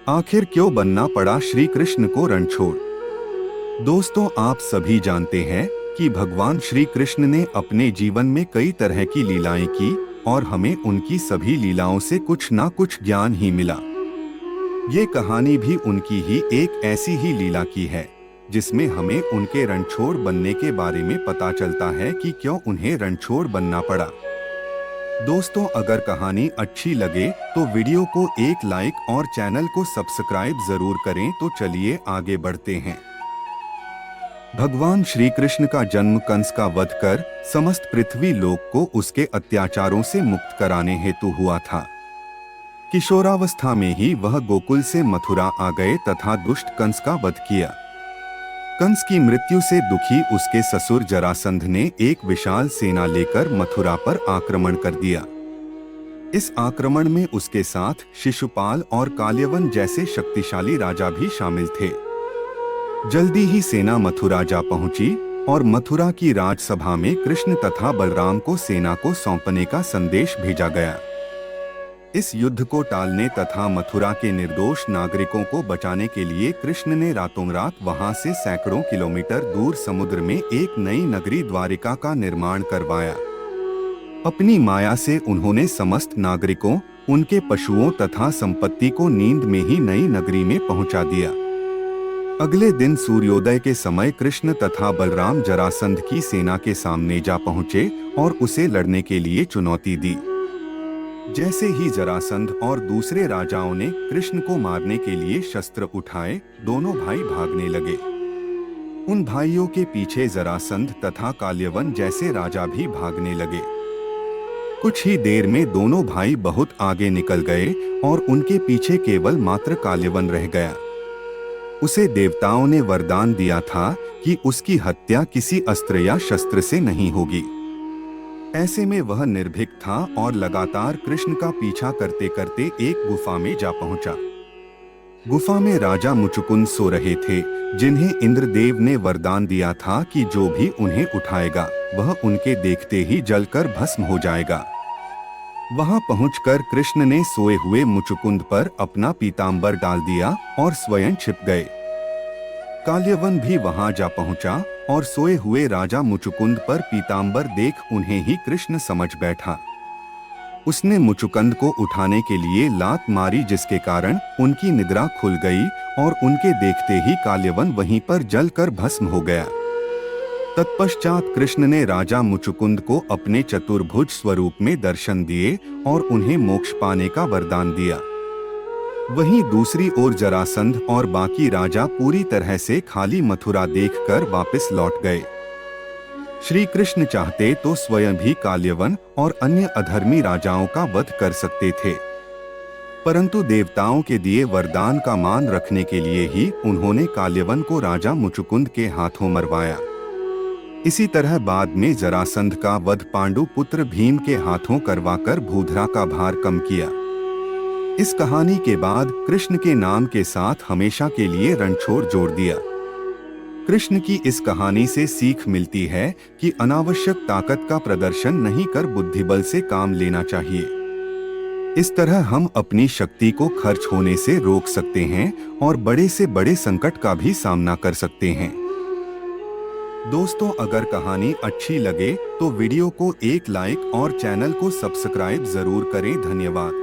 आखिर क्यों बनना पड़ा श्री कृष्ण को रणछोड़। दोस्तों, आप सभी जानते हैं कि भगवान श्री कृष्ण ने अपने जीवन में कई तरह की लीलाएं की और हमें उनकी सभी लीलाओं से कुछ ना कुछ ज्ञान ही मिला। ये कहानी भी उनकी ही एक ऐसी ही लीला की है जिसमें हमें उनके रणछोड़ बनने के बारे में पता चलता है कि क्यों उन्हें रणछोड़ बनना पड़ा। दोस्तों, अगर कहानी अच्छी लगे तो वीडियो को एक लाइक और चैनल को सब्सक्राइब जरूर करें। तो चलिए आगे बढ़ते हैं। भगवान श्री कृष्ण का जन्म कंस का वध कर समस्त पृथ्वी लोक को उसके अत्याचारों से मुक्त कराने हेतु हुआ था। किशोरावस्था में ही वह गोकुल से मथुरा आ गए तथा दुष्ट कंस का वध किया। कंस की मृत्यु से दुखी उसके ससुर जरासंध ने एक विशाल सेना लेकर मथुरा पर आक्रमण कर दिया। इस आक्रमण में उसके साथ शिशुपाल और काल्यवन जैसे शक्तिशाली राजा भी शामिल थे। जल्दी ही सेना मथुरा जा पहुंची और मथुरा की राजसभा में कृष्ण तथा बलराम को सेना को सौंपने का संदेश भेजा गया। इस युद्ध को टालने तथा मथुरा के निर्दोष नागरिकों को बचाने के लिए कृष्ण ने रातों रात वहां से सैकड़ों किलोमीटर दूर समुद्र में एक नई नगरी द्वारिका का निर्माण करवाया। अपनी माया से उन्होंने समस्त नागरिकों, उनके पशुओं तथा संपत्ति को नींद में ही नई नगरी में पहुंचा दिया। अगले दिन सूर्योदय के समय कृष्ण तथा बलराम जरासंध की सेना के सामने जा पहुंचे और उसे लड़ने के लिए चुनौती दी। जैसे ही जरासंध और दूसरे राजाओं ने कृष्ण को मारने के लिए शस्त्र उठाए, दोनों भाई भागने लगे। उन भाइयों के पीछे जरासंध तथा काल्यवन जैसे राजा भी भागने लगे। कुछ ही देर में दोनों भाई बहुत आगे निकल गए और उनके पीछे केवल मात्र काल्यवन रह गया। उसे देवताओं ने वरदान दिया था कि उसकी हत्या किसी अस्त्र या शस्त्र से नहीं होगी। ऐसे में वह निर्भीक था और लगातार कृष्ण का पीछा करते करते एक गुफा में जा पहुंचा। गुफा में राजा मुचुकुंद सो रहे थे, जिन्हें इंद्रदेव ने वरदान दिया था कि जो भी उन्हें उठाएगा वह उनके देखते ही जलकर भस्म हो जाएगा। वहां पहुंचकर कृष्ण ने सोए हुए मुचुकुंद पर अपना पीतांबर डाल दिया और स्वयं छिप गए। काल्यवन भी वहां जा पहुंचा और सोए हुए राजा मुचुकुंद पर पीतांबर देख उन्हें ही कृष्ण समझ बैठा। उसने मुचुकुंद को उठाने के लिए लात मारी, जिसके कारण उनकी निद्रा खुल गई और उनके देखते ही काल्यवन वहीं पर जलकर भस्म हो गया। तत्पश्चात कृष्ण ने राजा मुचुकुंद को अपने चतुर्भुज स्वरूप में दर्शन दिए और उन्हें मोक्ष पाने का वरदान दिया। वहीं दूसरी ओर जरासंध और बाकी राजा पूरी तरह से खाली मथुरा देखकर वापस लौट गए। श्री कृष्ण चाहते तो स्वयं भी काल्यवन और अन्य अधर्मी राजाओं का वध कर सकते थे, परंतु देवताओं के दिए वरदान का मान रखने के लिए ही उन्होंने काल्यवन को राजा मुचुकुंद के हाथों मरवाया। इसी तरह बाद में जरासंध का वध पांडु पुत्र भीम के हाथों करवाकर भूधरा का भार कम किया। इस कहानी के बाद कृष्ण के नाम के साथ हमेशा के लिए रणछोड़ जोड़ दिया। कृष्ण की इस कहानी से सीख मिलती है कि अनावश्यक ताकत का प्रदर्शन नहीं कर बुद्धिबल से काम लेना चाहिए। इस तरह हम अपनी शक्ति को खर्च होने से रोक सकते हैं और बड़े से बड़े संकट का भी सामना कर सकते हैं। दोस्तों, अगर कहानी अच्छी लगे तो वीडियो को एक लाइक और चैनल को सब्सक्राइब जरूर करें। धन्यवाद।